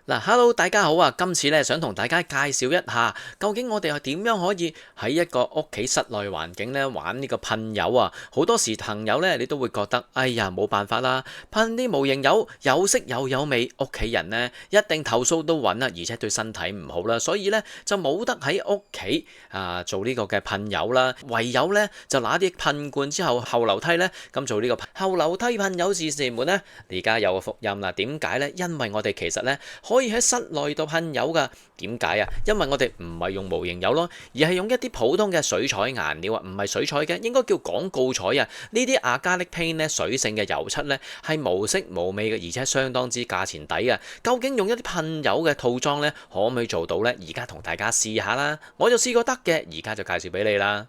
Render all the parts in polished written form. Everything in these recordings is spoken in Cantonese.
嗱，Hello，大家好啊！今次咧想同大家介紹一下，究竟我哋係點樣可以喺一個屋企室內環境咧玩呢個噴油啊？好多時朋友咧，你都會覺得，哎呀，冇辦法啦，噴啲模型油有色又有味，屋企人呢一定投訴都穩啦，而且對身體唔好啦，所以咧就冇得喺屋企做呢個嘅噴油啦，唯有咧就拿啲噴罐之後後樓梯咧咁做呢個後樓梯噴油試試門咧，而家有個福音啦！點解呢？因為我哋其實咧可以喺室內度噴油㗎。點解啊？因為我哋唔係用模型油咯，而係用一啲普通嘅水彩顏料啊，唔係水彩嘅，應該叫廣告彩啊。呢啲Acrylic Paint咧，水性嘅油漆咧係無色無味嘅，而且相當之價錢抵啊。究竟用一啲噴油嘅套裝咧，可唔可以做到呢？而家同大家試下啦，我就試過得嘅，而家就介紹俾你啦。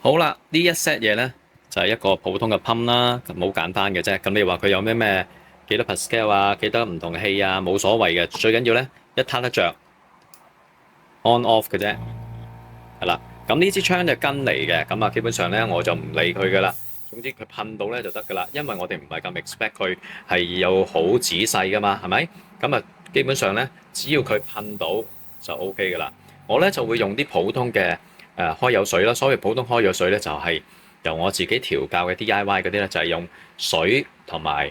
好啦，呢一 set 嘢呢，就係一個普通嘅噴啦，咁好簡單嘅啫。咁你話佢有咩幾多 Pascal 啊，幾多唔同嘅氣啊，冇所謂嘅。最緊要呢，一撻得着 on off 嘅啫，係啦。咁呢支槍就跟嚟嘅，咁啊基本上呢，我就唔理佢噶啦。總之佢噴到呢就得噶啦，因為我哋唔係咁 expect 佢係有好仔細噶嘛，係咪？咁啊基本上呢，只要佢噴到就 OK 噶啦。我呢就會用啲普通嘅開油水啦。所謂普通開油水呢，就係由我自己調教嘅 DIY 嗰啲呢，就係用水同埋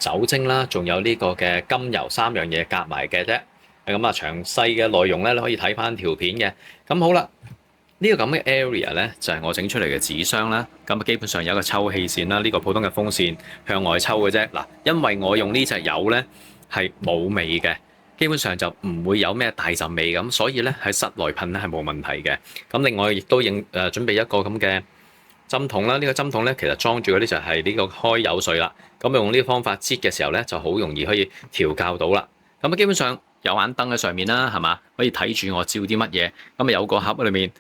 酒精啦，仲有呢個嘅甘油三樣嘢夾埋嘅啫。咁啊詳細嘅內容呢，你可以睇翻條片嘅。咁好啦。呢個咁嘅 area 呢，就係我整出嚟嘅紙箱啦。咁基本上有一個抽氣扇啦，呢個普通嘅風扇向外抽嘅啫。嗱，因為我用呢隻油呢係冇味嘅，基本上就唔會有咩大陣味咁，所以呢喺室內噴呢係冇問題嘅。咁另外亦都準備一個咁嘅針筒啦。呢個針筒呢其實裝住嗰啲就係呢個開油水啦。咁用呢個方法擠嘅時候呢，就好容易可以調校到啦。咁啊基本上有眼燈喺上面啦，係嘛？可以睇住我照啲乜嘢。咁啊有個盒裏面。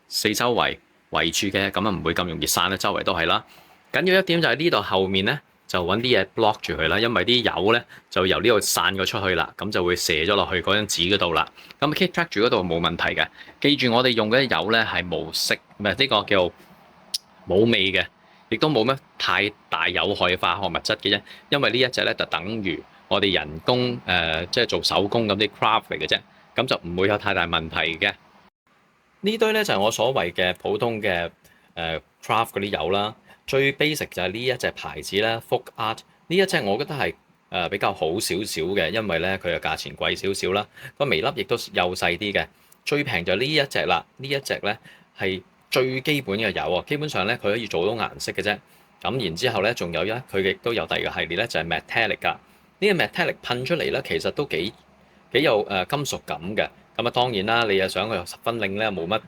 四周圍圍住嘅，咁啊唔會咁容易散咧，周圍都係啦。緊要一點就係呢度後面咧，就揾啲嘢 block 住佢啦，因為啲油咧就由呢度散咗出去啦，咁就會射咗落去嗰張紙嗰度啦。咁 keep track 住嗰度冇問題嘅。記住我哋用嘅油咧係無色，唔係呢個叫冇味嘅，亦都冇咩太大有害化學物質嘅啫。因為呢一隻咧就等於我哋人工即係做手工咁啲 craft 嚟嘅啫，咁就唔會有太大問題嘅。呢堆咧就係我所謂嘅普通嘅craft 嗰啲油啦，最 basic 就係呢一隻牌子啦，Folk Art 呢一隻我覺得係比較好少少嘅，因為咧佢嘅價錢貴少少啦，個微粒亦都幼細啲嘅。最平就呢一隻啦，呢一隻咧係最基本嘅油啊，基本上咧佢可以做到顏色嘅啫。咁然之後咧仲有佢亦都有第二個系列咧就係 metallic 㗎。呢個 metallic 噴出嚟咧其實都幾有金屬感嘅。咁啊，當然啦，你又想佢十分靚咧，冇乜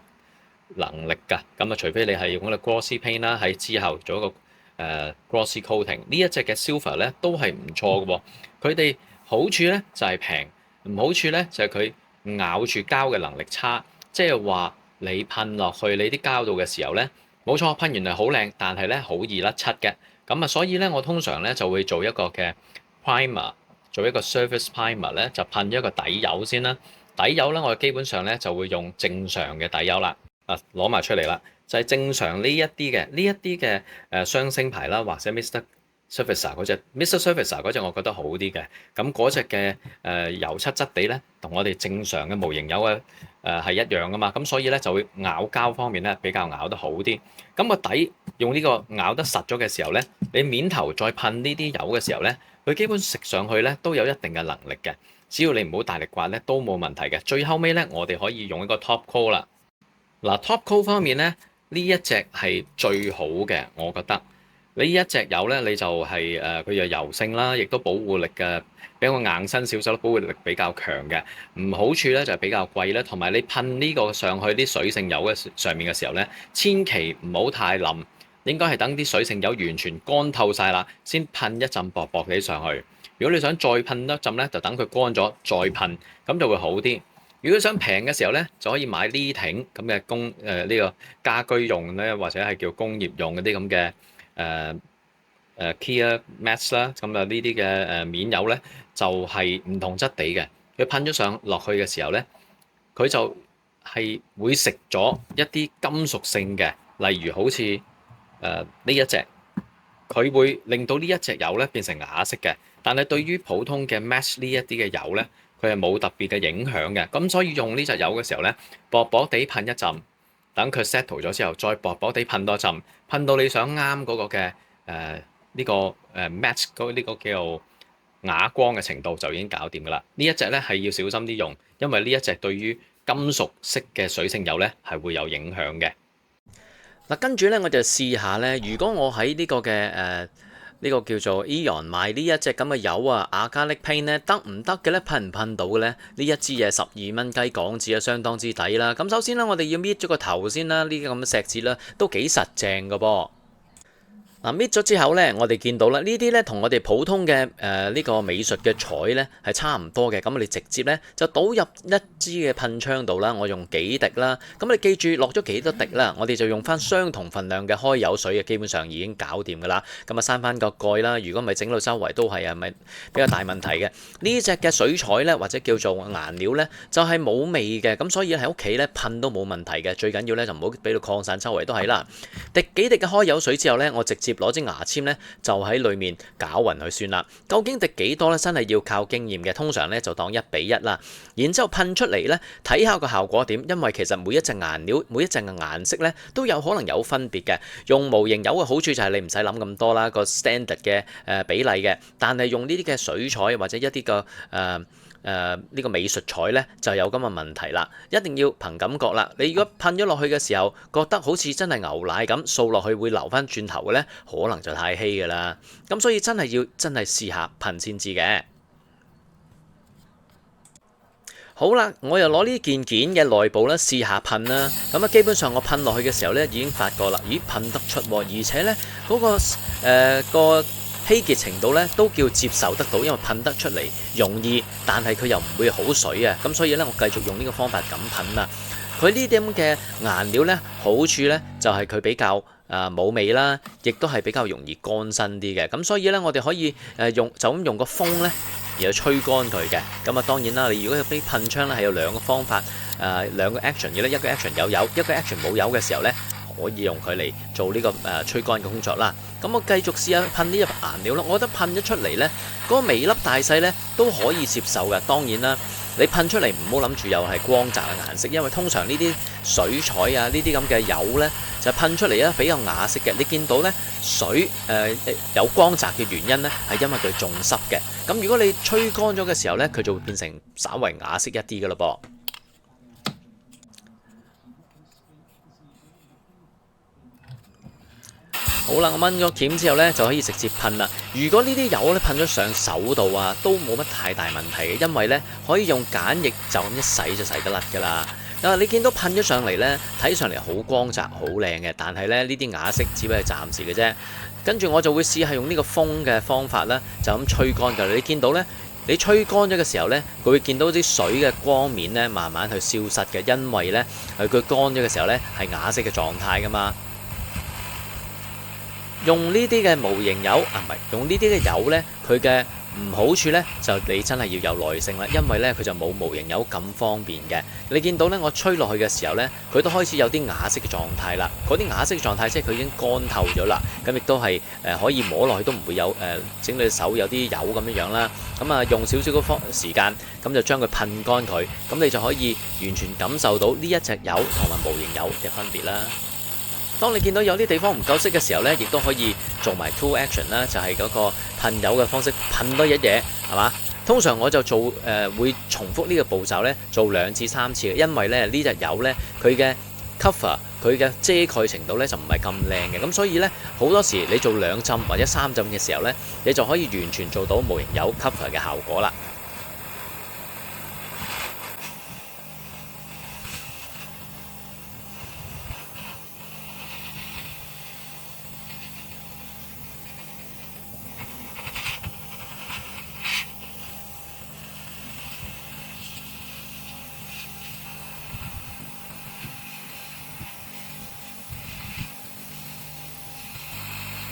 能力㗎。咁啊，除非你係用嗰個 glossy paint 啦，喺之後做一個glossy coating。呢一隻嘅 silver 咧都係唔錯嘅喎。佢哋好處咧就係平，唔好處咧就係佢咬住膠嘅能力差。即係話你噴落去你啲膠度嘅時候咧，冇錯，噴完係好靚，但係咧好易甩漆嘅。咁啊，所以咧我通常咧就會做一個嘅 primer，做一個 surface primer 咧，就噴一個底油先啦。底油咧，我基本上咧就會用正常嘅底油啦。攞埋出嚟啦，就係正常呢一啲嘅雙星牌啦，或者 Mr. Surfacer 嗰隻 Mr. Surfacer 嗰隻，我覺得好啲嘅。咁嗰隻嘅油漆質地咧，同我哋正常嘅模型油嘅係一樣噶嘛。咁所以咧就會咬膠方面咧比較咬得好啲。咁個底用呢個咬得實咗嘅時候咧，你面頭再噴呢啲油嘅時候咧，佢基本食上去咧都有一定嘅能力嘅。只要你唔好大力刮咧，都冇問題嘅。最後尾咧，我哋可以用一個 top coat 啦。嗱，top coat 方面咧，呢一隻係最好嘅，我覺得。呢一隻油咧，你就係佢有油性啦，亦都保護力嘅比較硬身少少，保護力比較強嘅。唔好處咧就係比較貴咧，同埋你噴呢個上去啲水性油嘅上面嘅時候咧，千祈唔好太淋，應該係等啲水性油完全乾透晒啦，先噴一陣薄薄地上去。如果你想再噴一陣咧，就等佢乾咗再噴，咁就會好啲。如果想平嘅時候咧，就可以買呢挺咁嘅呢個家居用咧，或者係叫工業用嗰啲咁嘅Clear Matte 啦。咁啊呢啲嘅面油咧就係唔同質地嘅，佢噴咗上落去嘅時候咧，佢就係會食咗一啲金屬性嘅，例如好似呢一隻，佢會令到呢一隻油咧變成啞色嘅。但係對於普通嘅 match 呢一啲嘅油咧，佢係冇特別嘅影響嘅。咁所以用呢隻油嘅時候咧，薄薄地噴一陣，等佢 settle 咗之後，再薄薄地噴多陣，噴到你想啱嗰個嘅呢個match 嗰呢個叫做啞光嘅程度就已經搞掂㗎啦。呢一隻咧係要小心啲用，因為呢一隻對於金屬色嘅水性油咧係會有影響嘅。嗱，跟住咧我就試下咧，如果我喺呢個嘅呢個叫做 Eon 買呢一隻咁嘅油啊，Acrylic Paint 咧得唔得嘅咧？噴唔噴到嘅咧？呢一支嘢12蚊雞港紙啊，相當之抵啦。咁首先咧，我哋要搣咗個頭先啦，呢啲咁嘅石子啦，都幾實淨㗎噃。嗱，搣咗之後咧，我哋見到啦，呢啲咧同我哋普通嘅呢個美術嘅彩咧係差唔多嘅。咁我哋直接咧就倒入一支嘅噴槍度啦，我用幾滴啦。咁你記住落咗幾多滴啦，我哋就用翻相同份量嘅開油水嘅，基本上已經搞掂噶啦。咁啊，閂翻個蓋啦。如果唔係整到周圍都係咪比較大問題嘅？呢隻嘅水彩咧或者叫做顏料咧就係冇味嘅，咁所以喺屋企咧噴都冇問題嘅。最緊要咧就唔好俾到擴散周圍都係啦。滴幾滴嘅開油水之後咧，我直接攞支牙籤咧就喺裏面攪勻佢算啦。究竟滴幾多咧？真係要靠經驗嘅。通常咧就當1:1啦。然之後噴出嚟咧，睇下個效果點。因為其實每一隻顏料、每一隻嘅顏色咧都有可能有分別嘅。用模型油嘅好處就係你唔使諗咁多啦，個 standard 嘅比例嘅。但係用呢啲嘅水彩或者一啲嘅呢個美術彩咧就有咁嘅問題啦，一定要憑感覺啦。你如果噴咗落去嘅時候，覺得好似真係牛奶咁掃落去會流翻轉頭嘅咧，可能就太稀㗎啦。咁所以真係要試下噴先知嘅。好啦，我又攞呢件件嘅內部咧試下噴啦。咁啊，基本上我噴落去嘅時候咧已經發覺啦，咦噴得出喎，而且咧嗰個稀結程度咧都叫接受得到，因為噴得出嚟容易，但係佢又唔會好水啊。咁所以咧，我繼續用呢個方法咁噴啦。佢呢啲咁嘅顏料咧，好處咧就係佢比較冇味啦，亦都係比較容易乾身啲嘅。咁所以咧，我哋可以就咁用個風咧，然後吹乾佢嘅。咁啊，當然啦，你如果要俾噴槍咧，係有兩個方法，兩個 action 嘅咧，一個 action 有油，一個 action 冇油嘅時候咧，可以用佢嚟做呢個吹乾嘅工作啦。咁我繼續試下噴呢隻顏料咯。我覺得噴咗出嚟咧，嗰個微粒大細咧都可以接受嘅。當然啦，你噴出嚟唔好諗住又係光澤嘅顏色，因為通常呢啲水彩啊呢啲咁嘅油咧就噴出嚟咧比較啞色嘅。你見到咧水有光澤嘅原因咧係因為佢重濕嘅。咁如果你吹乾咗嘅時候咧，佢就會變成稍為啞色一啲嘅咯噃。好啦，我掹咗鉗之後咧，就可以直接噴啦。如果呢啲油咧噴咗上手度啊，都冇乜太大問題嘅，因為咧可以用鹼液就咁一洗就洗得甩㗎啦。你見到噴咗上嚟咧，睇上嚟好光澤、好靚嘅，但係咧呢啲啞色只不過係暫時嘅啫。跟住我就會試下用呢個風嘅方法啦，就咁吹乾佢。你見到咧，你吹乾咗嘅時候咧，佢會見到啲水嘅光面咧慢慢去消失嘅，因為咧佢乾咗嘅時候咧係啞色嘅狀態㗎嘛。用呢啲嘅模型油唔係用呢啲嘅油呢，佢嘅唔好處呢，就你真係要有耐性啦，因為呢，佢就冇模型油咁方便嘅。你見到呢，我吹落去嘅時候呢，佢都開始有啲啞色嘅狀態啦。嗰啲啞色嘅狀態即係佢已經乾透咗啦。咁亦都係可以摸落去都唔會有整到隻手有啲油咁樣樣啦。咁啊用少少嘅時間，咁就將佢噴乾佢，咁你就可以完全感受到呢一隻油同埋模型油嘅分別啦。當你見到有啲地方唔夠色嘅時候呢，亦都可以做埋 two action 啦，就係嗰個噴油嘅方式，噴多一嘢，係嘛？通常我就做會重複呢個步驟呢，做2至3次嘅，因為咧呢隻油呢，佢嘅 cover 佢嘅遮蓋程度呢就唔係咁靚嘅，咁所以呢，好多時你做2浸或者3浸嘅時候呢，你就可以完全做到模型油 cover 嘅效果啦。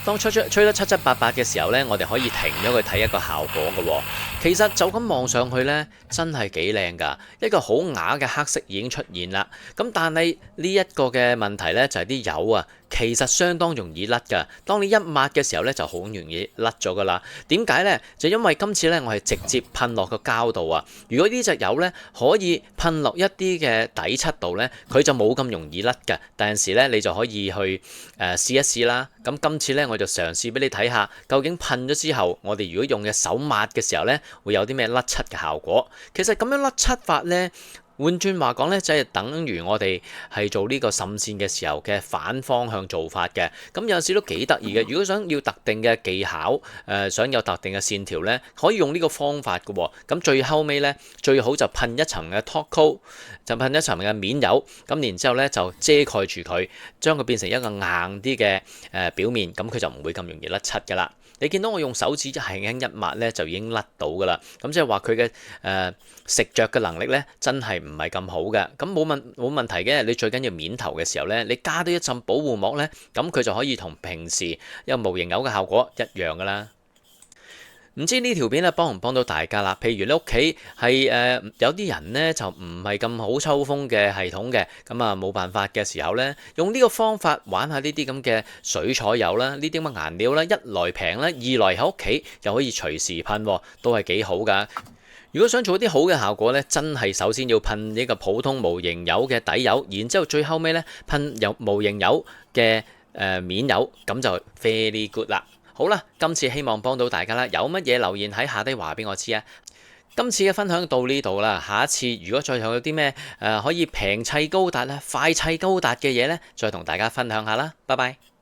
當吹得七七八八嘅時候呢，我哋可以停咗佢睇一個效果嘅喎。其實就咁望上去呢，真係幾靚㗎，一個好啞嘅黑色已經出現啦。咁但係呢一個嘅問題呢，就係啲油啊，其實相當容易甩㗎。當你一抹嘅時候呢，就好容易甩咗㗎啦。點解呢？就因為今次呢，我係直接噴落個膠度啊。如果呢隻油呢，可以噴落一啲嘅底漆度呢，佢就冇咁容易甩㗎。第陣時呢，你就可以去試一試啦。咁今次呢，我就嘗試俾你睇下，究竟噴咗之後，我哋如果用嘅手抹嘅時候呢，會有啲咩甩漆嘅效果。其實咁樣甩漆法呢，換轉話講呢，就係等於我哋係做呢個滲線嘅時候嘅反方向做法嘅。咁有陣時都幾得意嘅。如果想要特定嘅技巧，想有特定嘅線條呢，可以用呢個方法嘅喎。咁最後尾呢，最好就噴一層嘅 top coat，就噴一層嘅面油。咁然之後呢，就遮蓋住佢，將佢變成一個硬啲嘅表面，咁佢就唔會咁容易甩漆㗎啦。你見到我用手指輕輕一抹咧，就已經甩到㗎啦。咁即係話佢嘅食着嘅能力咧，真係唔係咁好嘅。咁冇問題嘅。你最緊要面頭嘅時候咧，你加多一浸保護膜咧，咁佢就可以同平時有無形油嘅效果一樣㗎啦。唔知呢條片咧幫唔幫到大家啦？譬如你屋企係有啲人呢就唔係咁好抽風嘅系統嘅，咁啊冇辦法嘅時候呢，用呢個方法玩下呢啲咁嘅水彩油啦，呢啲咁嘅顏料啦，一來平啦，二來喺屋企又可以隨時噴，都係幾好噶。如果想做啲好嘅效果呢，真係首先要噴呢個普通無形油嘅底油，然之後最後尾呢，噴有無形油嘅面油，咁就 very good 啦。好啦，今次希望幫到大家啦，有乜嘢留言喺下低話俾我知啊！今次嘅分享到呢度啦，下一次如果再有啲咩可以平砌高達啦、快砌高達嘅嘢呢，再同大家分享下啦，拜拜。